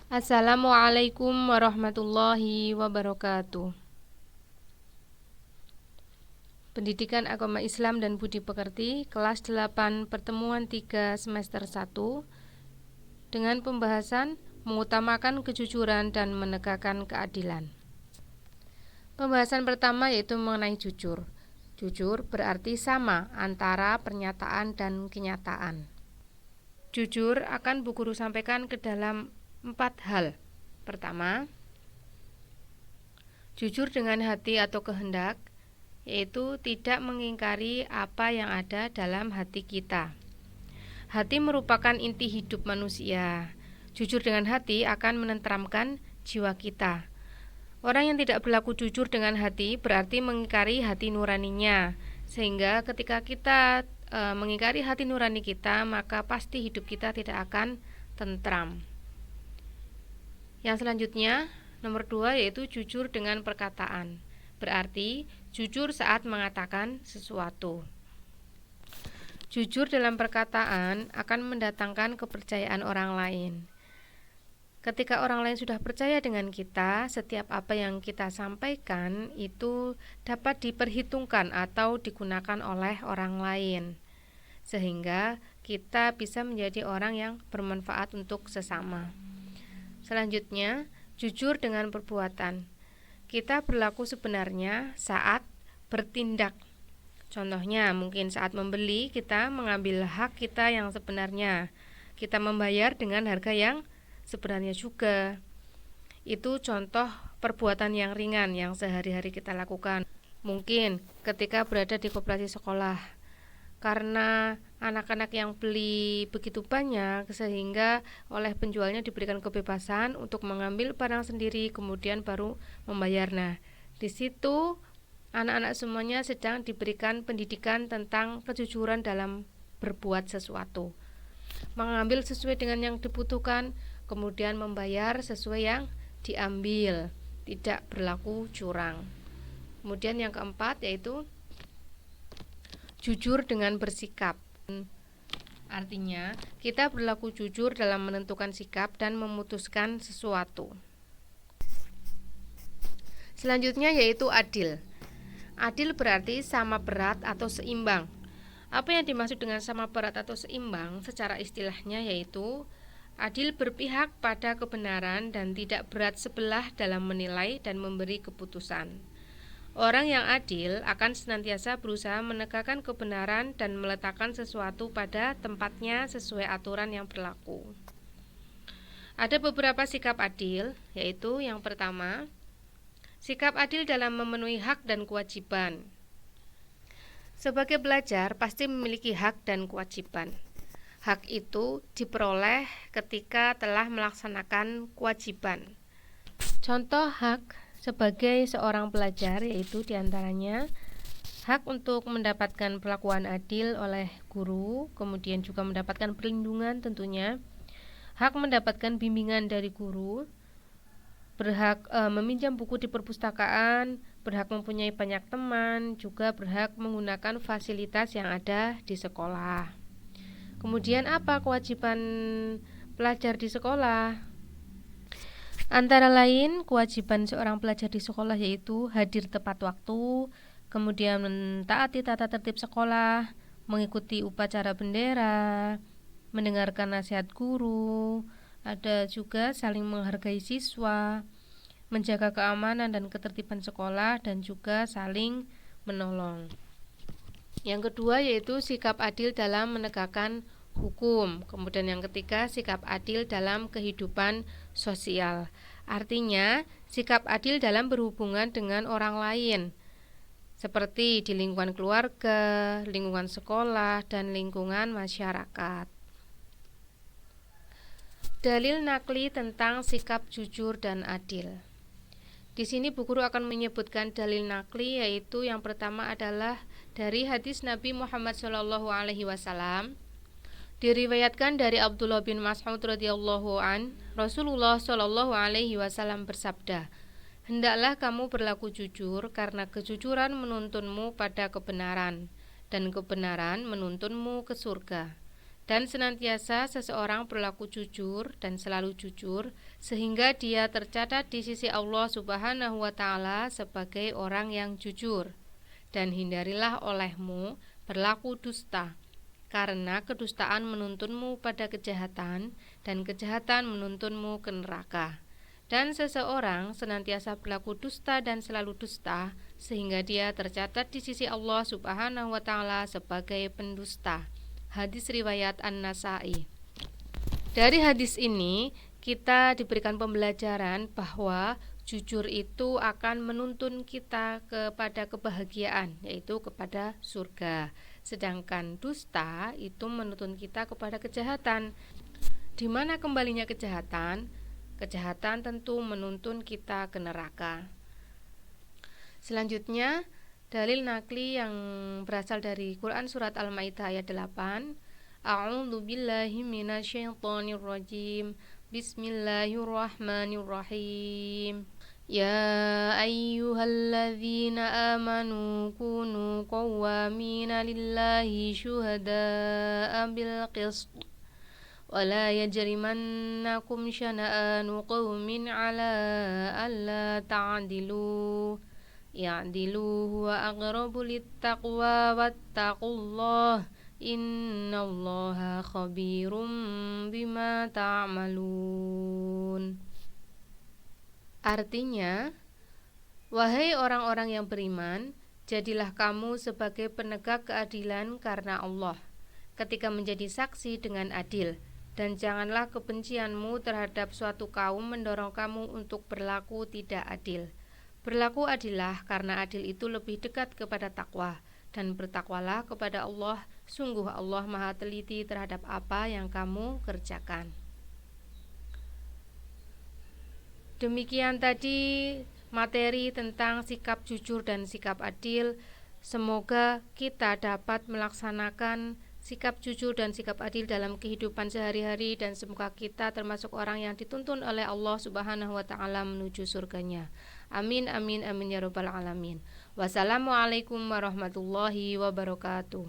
Assalamualaikum warahmatullahi wabarakatuh. Pendidikan Agama Islam dan Budi Pekerti, kelas 8, pertemuan 3, semester 1, dengan pembahasan mengutamakan kejujuran dan menegakkan keadilan. Pembahasan pertama yaitu mengenai jujur. Jujur berarti sama antara pernyataan dan kenyataan. Jujur akan Bu Guru sampaikan ke dalam 4 hal. Pertama, jujur dengan hati atau kehendak, yaitu tidak mengingkari apa yang ada dalam hati kita. Hati merupakan inti hidup manusia. Jujur dengan hati akan menenteramkan jiwa kita. Orang yang tidak berlaku jujur dengan hati berarti mengingkari hati nuraninya, sehingga ketika kita mengingkari hati nurani kita, maka pasti hidup kita tidak akan tentram. Yang selanjutnya, nomor 2 yaitu jujur dengan perkataan. Berarti jujur saat mengatakan sesuatu. Jujur dalam perkataan akan mendatangkan kepercayaan orang lain. Ketika orang lain sudah percaya dengan kita, setiap apa yang kita sampaikan itu dapat diperhitungkan atau digunakan oleh orang lain, sehingga kita bisa menjadi orang yang bermanfaat untuk sesama. Selanjutnya, jujur dengan perbuatan. Kita berlaku sebenarnya saat bertindak. Contohnya, mungkin saat membeli, kita mengambil hak kita yang sebenarnya. Kita membayar dengan harga yang sebenarnya juga. Itu contoh perbuatan yang ringan yang sehari-hari kita lakukan. Mungkin ketika berada di koperasi sekolah, karena anak-anak yang beli begitu banyak, sehingga oleh penjualnya diberikan kebebasan untuk mengambil barang sendiri, kemudian baru membayar. Nah, di situ anak-anak semuanya sedang diberikan pendidikan tentang kejujuran dalam berbuat sesuatu, mengambil sesuai dengan yang dibutuhkan, kemudian membayar sesuai yang diambil, tidak berlaku curang. Kemudian yang keempat yaitu jujur dengan bersikap. Artinya, kita berlaku jujur dalam menentukan sikap dan memutuskan sesuatu. Selanjutnya yaitu adil. Adil berarti sama berat atau seimbang. Apa yang dimaksud dengan sama berat atau seimbang secara istilahnya yaitu adil berpihak pada kebenaran dan tidak berat sebelah dalam menilai dan memberi keputusan. Orang yang adil akan senantiasa berusaha menegakkan kebenaran dan meletakkan sesuatu pada tempatnya sesuai aturan yang berlaku. Ada beberapa sikap adil, yaitu yang pertama, sikap adil dalam memenuhi hak dan kewajiban. Sebagai pelajar pasti memiliki hak dan kewajiban. Hak itu diperoleh ketika telah melaksanakan kewajiban. Contoh hak sebagai seorang pelajar yaitu diantaranya hak untuk mendapatkan perlakuan adil oleh guru, kemudian juga mendapatkan perlindungan tentunya, hak mendapatkan bimbingan dari guru, berhak meminjam buku di perpustakaan, berhak mempunyai banyak teman, juga berhak menggunakan fasilitas yang ada di sekolah. Kemudian apa kewajiban pelajar di sekolah? Antara lain kewajiban seorang pelajar di sekolah yaitu hadir tepat waktu, kemudian mentaati tata tertib sekolah, mengikuti upacara bendera, mendengarkan nasihat guru, ada juga saling menghargai siswa, menjaga keamanan dan ketertiban sekolah, dan juga saling menolong. Yang kedua yaitu sikap adil dalam menegakkan hukum. Kemudian yang ketiga, sikap adil dalam kehidupan sosial. Artinya, sikap adil dalam berhubungan dengan orang lain, seperti di lingkungan keluarga, lingkungan sekolah, dan lingkungan masyarakat. Dalil nakli tentang sikap jujur dan adil. Di sini Bu Guru akan menyebutkan dalil nakli, yaitu yang pertama adalah dari hadis Nabi Muhammad SAW. Diriwayatkan dari Abdullah bin Mas'ud radhiyallahu an, Rasulullah SAW bersabda, "Hendaklah kamu berlaku jujur karena kejujuran menuntunmu pada kebenaran dan kebenaran menuntunmu ke surga. Dan senantiasa seseorang berlaku jujur dan selalu jujur sehingga dia tercatat di sisi Allah Subhanahu wa taala sebagai orang yang jujur. Dan hindarilah olehmu berlaku dusta, karena kedustaan menuntunmu pada kejahatan dan kejahatan menuntunmu ke neraka. Dan seseorang senantiasa berlaku dusta dan selalu dusta sehingga dia tercatat di sisi Allah Subhanahu wa taala sebagai pendusta. Hadis riwayat An-Nasa'i. Dari hadis ini kita diberikan pembelajaran bahwa jujur itu akan menuntun kita kepada kebahagiaan, yaitu kepada surga. Sedangkan dusta itu menuntun kita kepada kejahatan. Di mana kembalinya kejahatan? Kejahatan tentu menuntun kita ke neraka. Selanjutnya, dalil nakli yang berasal dari Quran surat Al-Maidah ayat 8. A'udzu billahi minasyaitonir rajim. Bismillahirrahmanirrahim. Ya ayyuhalladzina amanu kunu qawwamina lillahi syuhada'a bil qist. ولا يجرمنكم شنآن قوم على ألا تعدلوا اعدلوا هو أقرب للتقوى واتقوا الله إن الله خبير بما تعملون. Artinya, wahai orang-orang yang beriman, jadilah kamu sebagai penegak keadilan karena Allah ketika menjadi saksi dengan adil. Dan janganlah kebencianmu terhadap suatu kaum mendorong kamu untuk berlaku tidak adil. Berlaku adillah karena adil itu lebih dekat kepada takwa. Dan bertakwalah kepada Allah, sungguh Allah maha teliti terhadap apa yang kamu kerjakan. Demikian tadi materi tentang sikap jujur dan sikap adil. Semoga kita dapat melaksanakan sikap jujur dan sikap adil dalam kehidupan sehari-hari, dan semoga kita termasuk orang yang dituntun oleh Allah Subhanahu wa taala menuju surganya. Amin amin amin ya rabbal alamin. Wassalamualaikum warahmatullahi wabarakatuh.